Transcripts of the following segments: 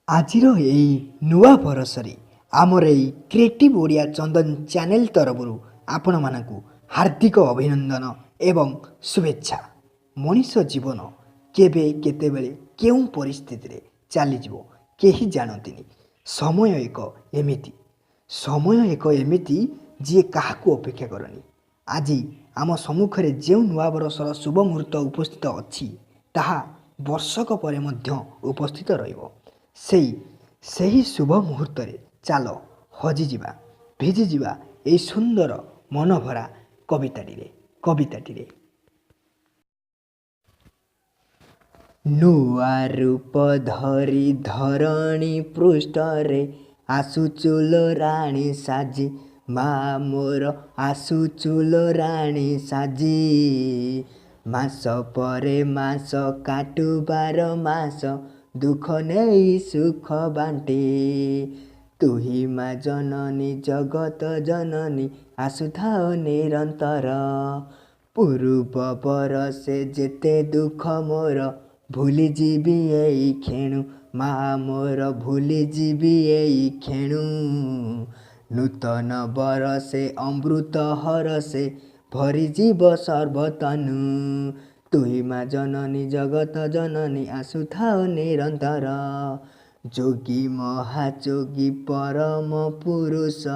ଆଜିର ଏଇ ନୂଆ ବରଷରେ ଆମର ଏଇ କ୍ରିଏଟିଭ୍ ଓଡ଼ିଆ ଚନ୍ଦନ ଚ୍ୟାନେଲ୍ ତରଫରୁ ଆପଣମାନଙ୍କୁ ହାର୍ଦ୍ଦିକ ଅଭିନନ୍ଦନ ଏବଂ ଶୁଭେଚ୍ଛା। ମଣିଷ ଜୀବନ କେବେ କେତେବେଳେ କେଉଁ ପରିସ୍ଥିତିରେ ଚାଲିଯିବ କେହି ଜାଣନ୍ତିନି। ସମୟ ଏକ ଏମିତି ଯିଏ କାହାକୁ ଅପେକ୍ଷା କରେନି। ଆଜି ଆମ ସମ୍ମୁଖରେ ଯେଉଁ ନୂଆ ବରଷର ଶୁଭ ମୁହୂର୍ତ୍ତ ଉପସ୍ଥିତ ଅଛି ତାହା ବର୍ଷକ ପରେ ମଧ୍ୟ ଉପସ୍ଥିତ ରହିବ। ସେହି ଶୁଭ ମୁହୂର୍ତ୍ତରେ ଚାଲ ହଜିଯିବା, ଭିଜିଯିବା ଏହି ସୁନ୍ଦର ମନଭରା କବିତାଟିରେ। ନୂଆ ରୂପ ଧରି ଧରଣୀ ପୃଷ୍ଠରେ ଆସୁଛୁ ଲୋ ରାଣୀ ସାଜି, ମା ମୋର ଆସୁଛୁ ଲୋ ରାଣୀ ସାଜି। ମାସ ପରେ ମାସ କାଟୁ 12 ମାସ, ଦୁଃଖ ନେଇ ସୁଖ ବାଣ୍ଟି। ତୁହି ମା ଜନନୀ ଜଗତ ଜନନୀ, ଆସୁଥାଅ ନିରନ୍ତର। ପୂର୍ବ ବରଷେ ଯେତେ ଦୁଃଖ ମୋର, ଭୁଲିଯିବି ଏଇ କ୍ଷଣୁ, ମା ମୋର ଭୁଲିଯିବି ଏଇ କ୍ଷଣୁ। ନୂତନ ବରଷେ ଅମୃତ ହରଷେ, ଭରିଯିବ ସର୍ବତନୁ। ତୁହି ମା ଜନନୀ ଜଗତ ଜନନୀ, ଆସୁଥାଅ ନିରନ୍ତର। ଯୋଗୀ ମହାଯୋଗୀ ପରମ ପୁରୁଷ,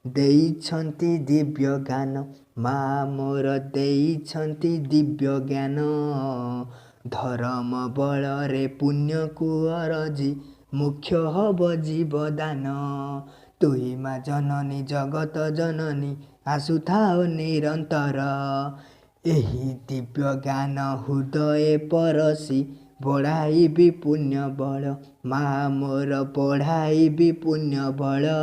ଦେଇଛନ୍ତି ଦିବ୍ୟ ଜ୍ଞାନ, ମା ମୋର ଦେଇଛନ୍ତି ଦିବ୍ୟ ଜ୍ଞାନ। ଧରମ ବଳରେ ପୁଣ୍ୟକୁ ଅରଜି, ମୋକ୍ଷ ହବ ଜୀବଦାନ। ତୁହି ମା ଜନନୀ ଜଗତ ଜନନୀ, ଆସୁଥାଅ ନିରନ୍ତର। ଏହି ଦିବ୍ୟ ଜ୍ଞାନ ହୃଦଏ ପରଶି, ବଢ଼ାଇବି ପୁଣ୍ୟ ବଳ, ମା ମୋର ବଢ଼ାଇବି ପୁଣ୍ୟ ବଳ।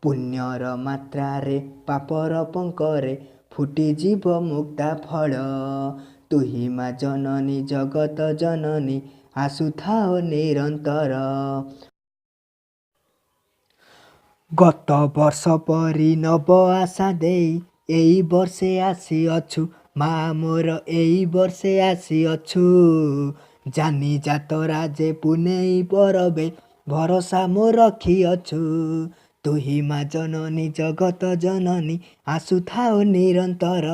ପୁଣ୍ୟର ମାତ୍ରାରେ ପାପର ପଙ୍କରେ, ଫୁଟିଯିବ ମୁକ୍ତା ଫଳ। ତୁହି ମା ଜନନୀ ଜଗତ ଜନନୀ, ଆସୁଥାଅ ନିରନ୍ତର। ଗତ ବର୍ଷ ପରି ନବ ଆଶା ଦେଇ, ଏଇ ବର୍ଷେ ଆସିଅଛୁ, ମା ମୋର ଏଇ ବର୍ଷେ ଆସିଅଛୁ। ଯାନି ଯାତରା ଯେ ପୁନେଇ ପରବେ, ଭରସା ମୋ ରଖିଅଛୁ। ତୁହି ମା ଜନନୀ ଜଗତ ଜନନୀ, ଆସୁଥାଅ ନିରନ୍ତର।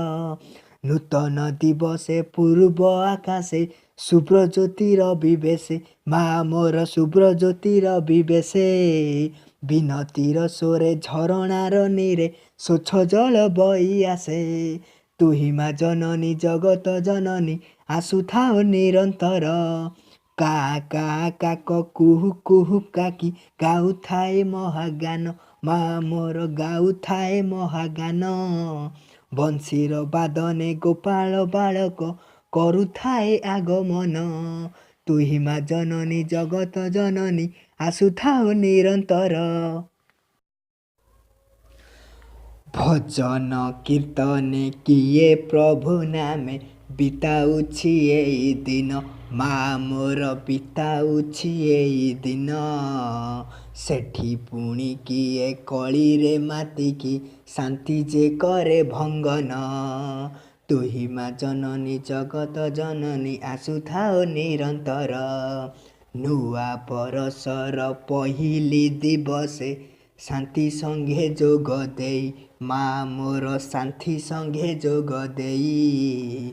ନୂତନ ଦିବସେ ପୂର୍ବ ଆକାଶେ, ଶୁଭ୍ର ଜ୍ୟୋତିର ବିବେଶେ, ମା ମୋର ଶୁଭ୍ର ଜ୍ୟୋତିର ବିବେଶେ। ବିନତିର ସ୍ୱରେ ଝରଣାର ନୀରେ, ସ୍ୱଚ୍ଛ ଜଳ ବହି ଆସେ। ତୁହି ମା ଜନନୀ ଜଗତ ଜନନୀ, ଆସୁଥାଅ ନିରନ୍ତର। କା କା କାକ କୁହୁ କୁହୁ କାକି, ଗାଉଥାଏ ମହାଗାନ, ମା ମୋର ଗାଉଥାଏ ମହାଗାନ। ବଂଶୀର ବାଦନେ ଗୋପାଳ ବାଳକ, କରୁଥାଏ ଆଗମନ। ତୁହି ମା ଜନନୀ ଜଗତ ଜନନୀ, ଆସୁଥାଅ ନିରନ୍ତର। ଭଜନ କୀର୍ତ୍ତନେ କିଏ ପ୍ରଭୁ ନାମେ, ବିତାଉଛି ଏଇ ଦିନ, ମା ମୋର ବିତାଉଛି ଏଇ ଦିନ। ସେଠି ପୁଣି କିଏ କଳିରେ ମାତିକି, ଶାନ୍ତି ଯେ କରେ ଭଙ୍ଗନ। ତୁହି ମା ଜନନୀ ଜଗତ ଜନନୀ, ଆସୁଥାଅ ନିରନ୍ତର। ନୂଆ ବରଷର ପହିଲି ଦିବସେ, ଶାନ୍ତି ସଙ୍ଗେ ଯୋଗ ଦେଇ, ମା ମୋର ଶାନ୍ତି ସଙ୍ଗେ ଯୋଗ ଦେଇ।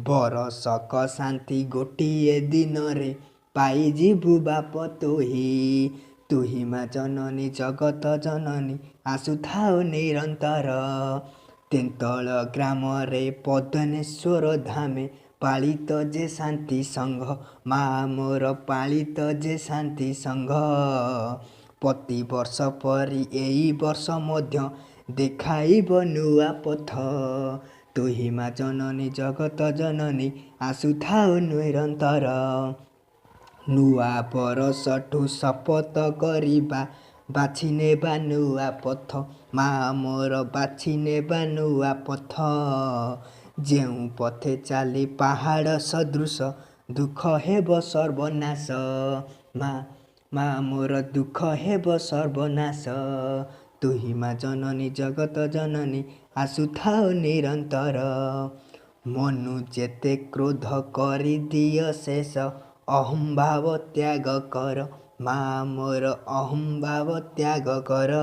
ବରଷକ ଶାନ୍ତି ଗୋଟିଏ ଦିନରେ, ପାଇଯିବୁ ବାପ ତୁହି। ତୁହି ମା ଜନନୀ ଜଗତ ଜନନୀ, ଆସୁଥାଅ ନିରନ୍ତର। ତେନ୍ତଳ ଗ୍ରାମରେ ପଦ୍ମନେଶ୍ୱର ଧାମେ, ପାଳିତ ଯେ ଶାନ୍ତି ସଂଘ, ମା ମୋର ପାଳିତ ଯେ ଶାନ୍ତି ସଂଘ। ପ୍ରତିବର୍ଷ ପରି ଏଇ ବର୍ଷ ମଧ୍ୟ, ଦେଖାଇବ ନୂଆ ପଥ। ତୁହି ମା ଜନନୀ ଜଗତ ଜନନୀ, ଆସୁଥାଅ ନିରନ୍ତର। ନୂଆ ବରଷଠୁ ଶପଥ କରିବା, ବାଛି ନେବା ନୂଆ ପଥ, ମା ମୋର ବାଛି ନେବା ନୂଆ ପଥ। ଯେଉଁ ପଥେ ଚାଲି ପାହାଡ଼ ସଦୃଶ, ଦୁଃଖ ହେବ ସର୍ବନାଶ, ମା ମୋର ଦୁଃଖ ହେବ ସର୍ବନାଶ। ତୁହି ମା ଜନନୀ ଜଗତ ଜନନୀ, ଆସୁଥାଅ ନିରନ୍ତର। ମନୁ ଯେତେ କ୍ରୋଧ କରିଦିଅ ଶେଷ, ଅହଂଭାବ ତ୍ୟାଗ କର, ମା ମୋର ଅହମ୍ଭାବ ତ୍ୟାଗ କର।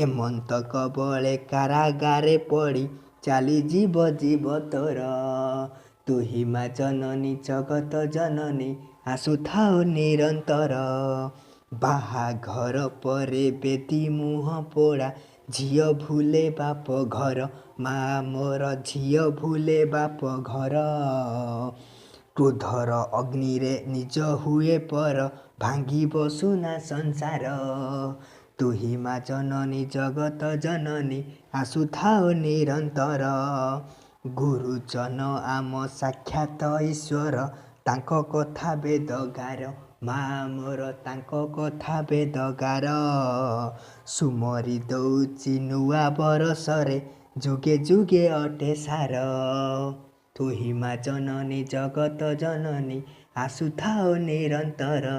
ଏମନ୍ତକ ବଳେ କାରାଗାରେ ପଡ଼ି ଚାଲିଯିବ ଯିବ ତୋର। ତୁହି ମା ଜନନୀ ଜଗତ ଜନନୀ ଆସୁଥାଉ ନିରନ୍ତର। ବାହାଘର ପରେ ବେଦୀ ମୁହଁ ପୋଡ଼ା ଝିଅ ଭୁଲେ ବାପ ଘର। ମା ମୋର ଝିଅ ଭୁଲେ ବାପ ଘର। କ୍ରୋଧର ଅଗ୍ନିରେ ନିଜ ହୁଏ ପର ଭାଙ୍ଗିବ ସୁନା ସଂସାର। ତୁହି ମା ଜନନୀ ଜଗତ ଜନନୀ ଆସୁଥାଉ ନିରନ୍ତର। ଗୁରୁଜନ ଆମ ସାକ୍ଷାତ ଈଶ୍ୱର ତାଙ୍କ କଥା ବେଦଗାର। ମା ମୋର ତାଙ୍କ କଥା ବେଦଗାର। ସୁମରି ଦଉଛି ନୂଆ ବରଷରେ ଯୁଗେ ଯୁଗେ ଅଟେ ସାର। ତୁହି ମା ଜନନୀ ଜଗତ ଜନନୀ ଆସୁଥାଉ ନିରନ୍ତର।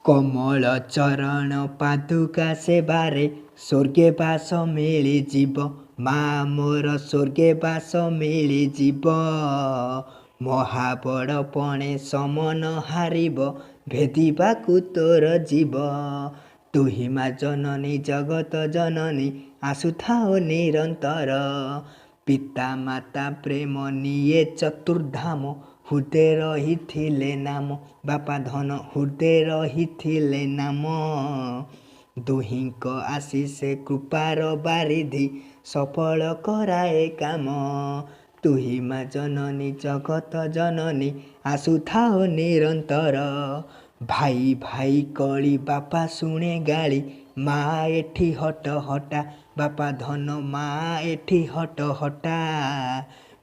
କମଳ ଚରଣ ପାଦୁକା ସେବାରେ ସ୍ୱର୍ଗେ ବାସ ମିଳିଯିବ। ମା ମୋର ସ୍ୱର୍ଗେ ବାସ ମିଳିଯିବ। ମହାବଡ଼ପଣେ ସମନ ହାରିବ ଭେଦିବାକୁ ତୋର ଯିବ। ତୁହି ମା ଜନନୀ ଜଗତ ଜନନୀ ଆସୁଥାଉ ନିରନ୍ତର। ପିତା ମାତା ପ୍ରେମ ନିଏ ଚତୁର୍ଧାମ ହୃଦେ ରହିଥିଲେ ନାମ। ବାପା ଧନ ହୃଦେ ରହିଥିଲେ ନାମ। ଦୁହିଁଙ୍କ ଆଶିଷେ କୃପାର ବାରିଧି ସଫଳ କରାଏ କାମ। ତୁହି ମା ଜନନୀ ଜଗତ ଜନନୀ ଆସୁଥାଉ ନିରନ୍ତର। ଭାଇ ଭାଇ କଳି ବାପା ଶୁଣେ ଗାଳି ମା ଏଠି ହଟ ହଟା। ବାପା ଧନ ମା ଏଠି ହଟ ହଟା।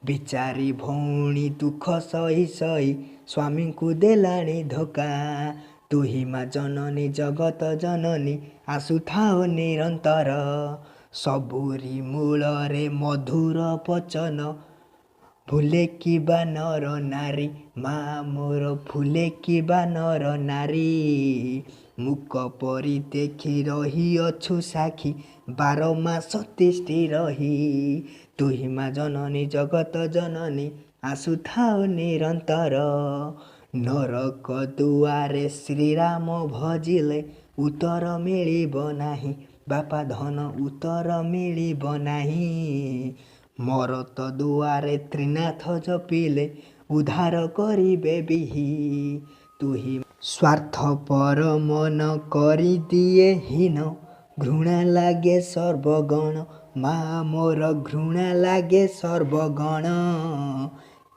ବିଚାରୀ ଭଉଣୀ ଦୁଃଖ ସହି ସହି ସ୍ୱାମୀଙ୍କୁ ଦେଲାଣି ଧୋକା। ତୁହି ମା ଜନନୀ ଜଗତ ଜନନୀ ଆସୁଥାଉ ନିରନ୍ତର। ସବୁରି ମୂଳରେ ମଧୁର ବଚନ ଭୁଲେ କିବା ନର ନାରୀ। ମା ମୋର ଭୁଲେ କିବା ନର ନାରୀ। ମୁକ ପରି ଦେଖି ରହିଅଛୁ ସାକ୍ଷୀ 12 ମାସ ତିଷ୍ଠି ରହି। ତୁହି ମା ଜନନୀ ଜଗତ ଜନନୀ ଆସୁଥାଉ ନିରନ୍ତର। ନରକ ଦୁଆରେ ଶ୍ରୀରାମ ଭଜିଲେ ଉତ୍ତର ମିଳିବ ନାହିଁ। ବାପା ଧନ ଉତ୍ତର ମିଳିବ ନାହିଁ। ମରତ ଦୁଆରେ ତ୍ରିନାଥ ଜପିଲେ ଉଦ୍ଧାର କରିବେ ବିହି। ତୁହି ସ୍ୱାର୍ଥପର ମନ କରିଦିଏ ହୀନ ଘୃଣା ଲାଗେ ସର୍ବଗଣ। ମା ମୋର ଘୃଣା ଲାଗେ ସର୍ବଗଣ।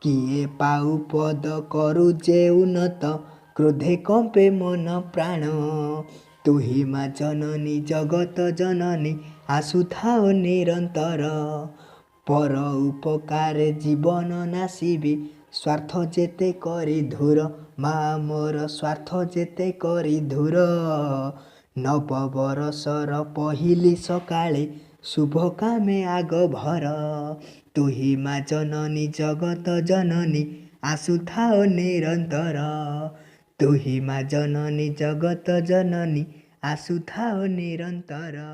କିଏ ପାଉ ପଦ କରୁ ଯେ ଉନ୍ନତ କ୍ରୋଧେ କମ୍ପେ ମନ ପ୍ରାଣ। ତୁହି ମା ଜନନୀ ଜଗତ ଜନନୀ ଆସୁଥାଉ ନିରନ୍ତର। ପର ଉପକାରେ ଜୀବନ ନାସିବି ସ୍ୱାର୍ଥ ଯେତେ କରି ଧୁର। ମା ମୋର ସ୍ୱାର୍ଥ ଯେତେ କରି ଧୁର। ନବବରଷର ପହିଲି ସକାଳେ ଶୁଭ କାମେ ଆଗ ଭର। ତୁହି ମା ଜନନୀ ଜଗତ ଜନନୀ ଆସୁଥାଉ ନିରନ୍ତର। ତୁହି ମା ଜନନୀ ଜଗତ ଜନନୀ ଆସୁଥାଉ ନିରନ୍ତର।